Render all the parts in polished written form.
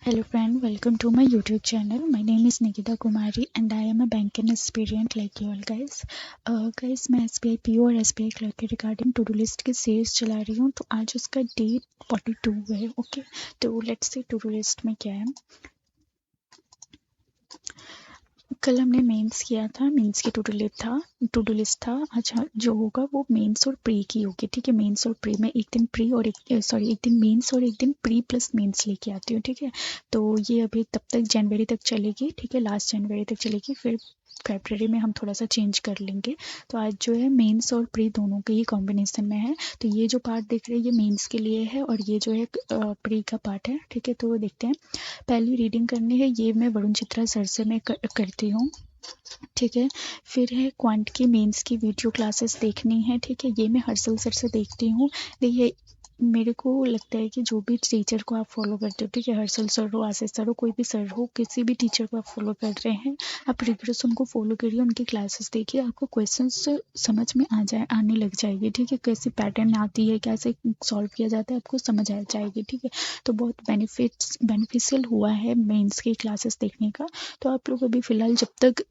Hello friend, welcome to my YouTube channel. My name is Nikita Kumari and I am a banking aspirant like you all guys. Guys मैं SBI PO और SBI clerk के regarding to do list की series चला रही हूँ। तो आज उसका डे 42 है। ओके, तो let's see to do list में क्या है। कल हमने मेंस किया था, मेंस की टू डू लिस्ट था। अच्छा, जो होगा वो मेंस और प्री की होगी। ठीक है, मेंस और प्री में एक दिन प्री और एक दिन मेंस और एक दिन प्री प्लस मेंस लेके आती हूँ। ठीक है, तो ये अभी तब तक जनवरी तक चलेगी। ठीक है, लास्ट जनवरी तक चलेगी, फिर फरवरी में हम थोड़ा सा चेंज कर लेंगे। तो आज जो है मेंस और प्री दोनों के ही कॉम्बिनेशन में है। तो ये जो पार्ट देख रहे हैं ये मेंस के लिए है और ये जो है प्री का पार्ट है। ठीक है, तो वो देखते हैं। पहली रीडिंग करनी है, ये मैं वरुण चित्रा सर से मैं करती हूँ। ठीक है, फिर है क्वांट की मेंस की वीडियो क्लासेस देखनी है। ठीक है, ये मैं हर्षल सर से देखती हूँ। देखिए, मेरे को लगता है कि जो भी टीचर को आप फॉलो करते हो, ठीक है, हर्षल सर हो, आशीष सर हो, कोई भी सर हो, किसी भी टीचर को आप फॉलो कर रहे हैं, आप रिगरस उनको फॉलो करिए, उनकी क्लासेस देखिए, आपको क्वेश्चंस समझ में आने लग जाएगी। ठीक है, कैसे पैटर्न आती है, कैसे सॉल्व किया जाता है, आपको समझ आ जाएगी। ठीक है, तो बहुत बेनिफिशियल हुआ है मेंस की क्लासेस देखने का। तो आप लोग अभी फ़िलहाल जब तक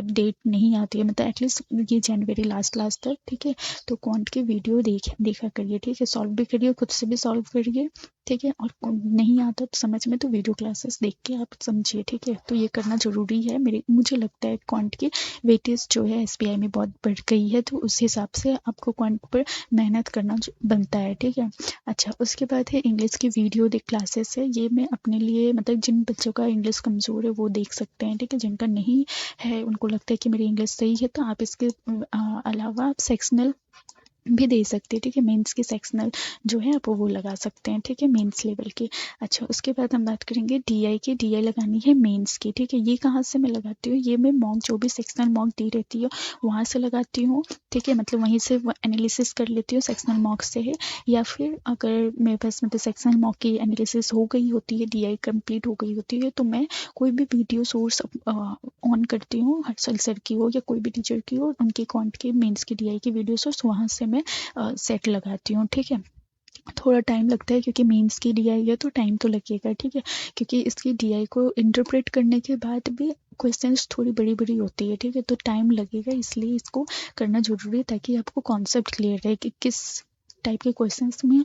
डेट नहीं आती है, मतलब एटलीस्ट ये जनवरी लास्ट तक, ठीक है, तो क्वांट की वीडियो देखा करिए। ठीक है, सॉल्व भी करिए, खुद से भी सॉल्व करिए। ठीक है, और नहीं आता तो समझ में तो वीडियो क्लासेस देख के आप समझिए। ठीक है, तो ये करना ज़रूरी है। मुझे लगता है क्वांट की वेटेज जो है SBI में बहुत बढ़ गई है, तो उस हिसाब से आपको क्वांट पर मेहनत करना बनता है। ठीक है, अच्छा, उसके बाद है इंग्लिश की वीडियो क्लासेस है। ये मैं अपने लिए, मतलब जिन बच्चों का इंग्लिश कमज़ोर है वो देख सकते हैं। ठीक है, जिनका नहीं है, उनको लगता है कि मेरी इंग्लिश सही है, तो आप इसके अलावा आप सेक्शनल भी दे सकते हैं। ठीक है, मेंस की सेक्शनल जो है आप वो लगा सकते हैं। ठीक है, मेंस लेवल की। अच्छा, उसके बाद हम बात करेंगे DI की। DI लगानी है मेंस की। ठीक है, ये कहाँ से मैं लगाती हूँ, ये मैं मॉक जो भी सेक्शनल मॉक दी रहती है वहाँ से लगाती हूँ। ठीक है, मतलब वहीं से एनालिसिस कर लेती हूँ, सेक्शनल मॉक से है। या फिर अगर मेरे पास मतलब सेक्शनल मॉक की एनालिसिस हो गई होती है, DI कंप्लीट हो गई होती है, तो मैं कोई भी वीडियो सोर्स ऑन करती हूँ, हर्षल सर की हो या कोई भी टीचर की हो, उनके क्वांट की मेंस की DI की वीडियो सोर्स, वहाँ से मैं सेट लगाती हूँ। ठीक है, थोड़ा टाइम लगता है क्योंकि मेंस की DI है तो टाइम तो लगेगा। ठीक है, क्योंकि इसकी DI को इंटरप्रेट करने के बाद भी क्वेश्चंस थोड़ी बड़ी होती है। ठीक है, तो टाइम लगेगा, इसलिए इसको करना जरूरी है ताकि आपको कॉन्सेप्ट क्लियर रहे कि किस टाइप के क्वेश्चंस में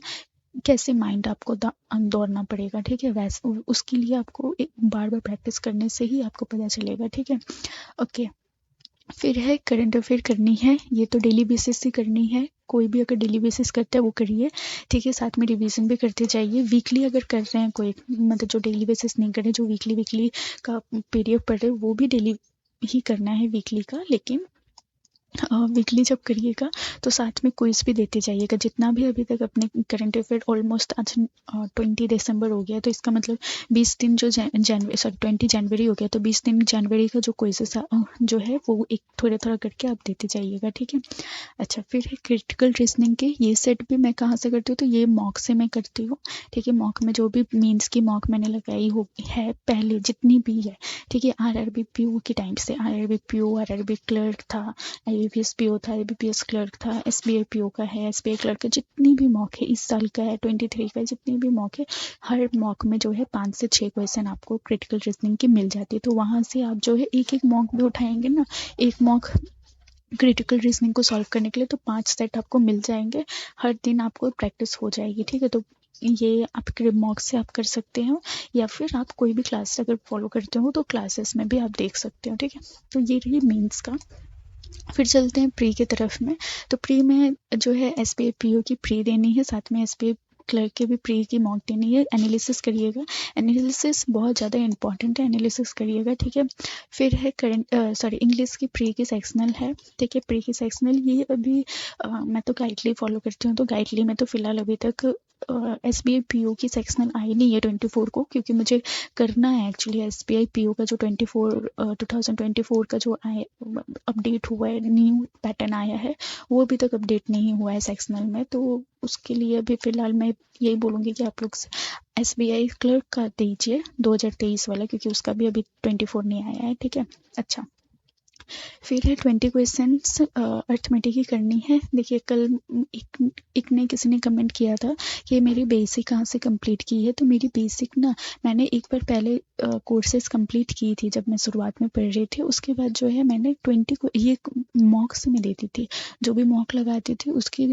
कैसे माइंड आपको दौड़ना पड़ेगा। ठीक है, वैसे उसके लिए आपको बार प्रैक्टिस करने से ही आपको पता चलेगा। ठीक है, ओके। फिर है करंट अफेयर करनी है, ये तो डेली बेसिस से करनी है। कोई भी अगर डेली बेसिस करता है वो करिए। ठीक है, साथ में रिवीजन भी करते जाइए। वीकली अगर कर रहे हैं कोई, मतलब जो डेली बेसिस नहीं कर रहे, जो वीकली का पीडीएफ पढ़ रहे, वो भी डेली ही करना है वीकली का। लेकिन वीकली जब करिएगा तो साथ में क्विज भी देते जाइएगा। जितना भी अभी तक अपने करंट अफेयर, ऑलमोस्ट आज 20 दिसंबर हो गया, तो इसका मतलब 20 दिन जो 20 जनवरी हो गया, तो 20 दिन जनवरी का जो क्विजेस जो है वो एक थोड़ा करके आप देते जाइएगा। ठीक है, अच्छा, फिर है क्रिटिकल रीजनिंग के। ये सेट भी मैं कहाँ से करती हूँ, तो ये मॉक से मैं करती हूँ। ठीक है, मॉक में जो भी मीन्स की मॉक मैंने लगाई हो है पहले जितनी भी है, ठीक है, RRB PO के टाइम से, RRB PO, RRB क्लर्क था, IBPS PO था, IBPS क्लर्क था, SBI PO का है, SBI क्लर्क का, जितनी भी मॉक है इस साल का है, 23 का, जितनी भी मॉक है, हर मॉक में जो है 5 से 6 क्वेश्चन आपको क्रिटिकल रीजनिंग की मिल जाती है। तो वहाँ से आप जो है एक मॉक भी उठाएंगे ना, एक मॉक क्रिटिकल रीजनिंग को सॉल्व करने के लिए, तो 5 सेट आपको मिल जाएंगे। हर दिन आपको प्रैक्टिस हो जाएगी। ठीक है, तो ये आप मॉक से आप कर सकते हो, या फिर आप कोई भी क्लास अगर फॉलो करते हो तो क्लासेस में भी आप देख सकते हो। ठीक है, तो ये रही मेंस का। फिर चलते हैं प्री की तरफ में। तो प्री में जो है SBI PO की प्री देनी है, साथ में SBI क्लर्क के भी प्री की मॉक देनी है। एनालिसिस करिएगा, एनालिसिस बहुत ज़्यादा इंपॉर्टेंट है, एनालिसिस करिएगा। ठीक है, फिर है इंग्लिश की प्री की सेक्शनल है। ठीक है, प्री की सेक्शनल ये अभी मैं तो गाइडली फॉलो करती हूँ, तो गाइडली में तो फिलहाल अभी तक SBI PO की सेक्शनल आई नहीं है 24 को, क्योंकि मुझे करना है एक्चुअली SBI PO का जो 2024 का जो अपडेट हुआ है, न्यू पैटर्न आया है, वो अभी तक अपडेट नहीं हुआ है सेक्शनल में। तो उसके लिए अभी फ़िलहाल मैं यही बोलूँगी कि आप लोग SBI क्लर्क का दीजिए 2023 वाला, क्योंकि उसका भी अभी 24 नहीं आया है। ठीक है, अच्छा, फिर है 20 क्वेश्चंस अर्थमेटिक की करनी है। देखिए कल एक ने किसी ने कमेंट किया था कि मेरी बेसिक कहाँ से कंप्लीट की है, तो मेरी बेसिक ना मैंने एक बार पहले कोर्सेज कंप्लीट की थी जब मैं शुरुआत में पढ़ रही थी। उसके बाद जो है मैंने 20 को ये मॉक्स में देती थी, जो भी मॉक लगाती थी उसकी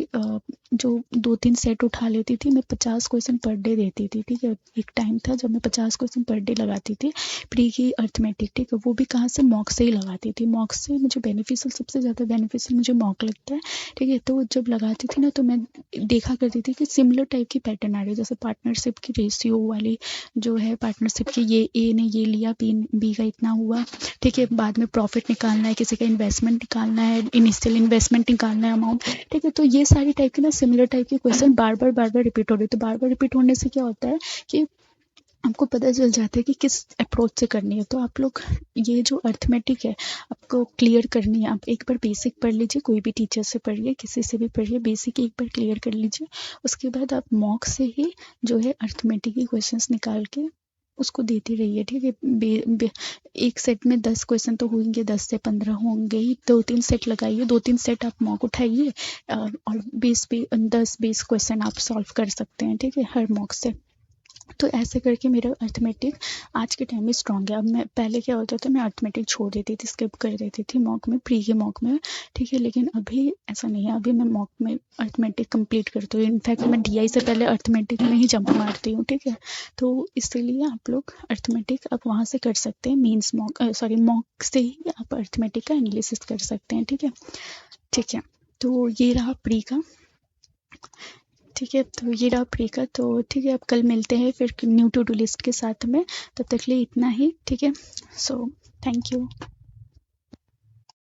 जो 2-3 सेट उठा लेती थी। मैं 50 क्वेश्चन पर डे देती थी, ठीक है। एक टाइम था जब मैं 50 क्वेश्चन पर डे लगाती थी प्री की अर्थमेटिक, ठीक है। वो भी कहाँ से, मॉक से ही लगाती थी। मॉक से मुझे बेनिफिशियल, सबसे ज़्यादा बेनिफिशियल मुझे मॉक लगता है, ठीक है। तो जब लगाती थी ना तो मैं देखा करती थी कि सिमिलर टाइप की पैटर्न आ रही है, जैसे पार्टनरशिप की रेशियो वाली जो है, पार्टनरशिप की ये ए ने ये लिया, बी का इतना हुआ, ठीक है। बाद में प्रॉफिट निकालना है, किसी का इन्वेस्टमेंट निकालना है, इनिशियल इन्वेस्टमेंट निकालना है, अमाउंट, ठीक है। तो ये सारी टाइप के ना सिमिलर टाइप के क्वेश्चन बार बार रिपीट हो रहे। तो बार बार रिपीट होने से क्या होता है कि आपको पता चल जाता है कि किस अप्रोच से करनी है। तो आप लोग ये जो अर्थमेटिक है आपको क्लियर करनी है। आप एक बार बेसिक पढ़ लीजिए, कोई भी टीचर से पढ़िए, किसी से भी पढ़िए, बेसिक एक बार क्लियर कर लीजिए। उसके बाद आप मॉक से ही जो है अर्थमेटिक के क्वेश्चंस निकाल के उसको देती रहिए, ठीक है। एक सेट में 10 क्वेश्चन तो होंगे, 10 से 15 होंगे ही। 2-3 सेट लगाइए, 2-3 सेट आप मॉक उठाइए और 10-20 क्वेश्चन आप सॉल्व कर सकते हैं, ठीक है, हर मॉक से। तो ऐसे करके मेरा अर्थमेटिक आज के टाइम में स्ट्रॉन्ग है। अब मैं पहले क्या होता था, मैं अर्थमेटिक छोड़ देती थी, स्किप कर देती थी मॉक में, प्री के मॉक में, ठीक है। लेकिन अभी ऐसा नहीं है, अभी मैं मॉक में अर्थमेटिक कंप्लीट करती हूँ। इनफैक्ट मैं डीआई से पहले अर्थमेटिक में ही जंप मारती हूँ, ठीक है। तो इसीलिए आप लोग अर्थमेटिक आप वहाँ से कर सकते हैं, मीन्स मॉक मॉक से ही आप अर्थमेटिक का एनालिसिस कर सकते हैं, ठीक है। ठीक है, तो ये रहा प्री का, ठीक है। तो ये रहा प्री का। तो ठीक है, अब कल मिलते हैं फिर न्यू टू डू लिस्ट के साथ में। तब तक लिए इतना ही, ठीक है। So thank you.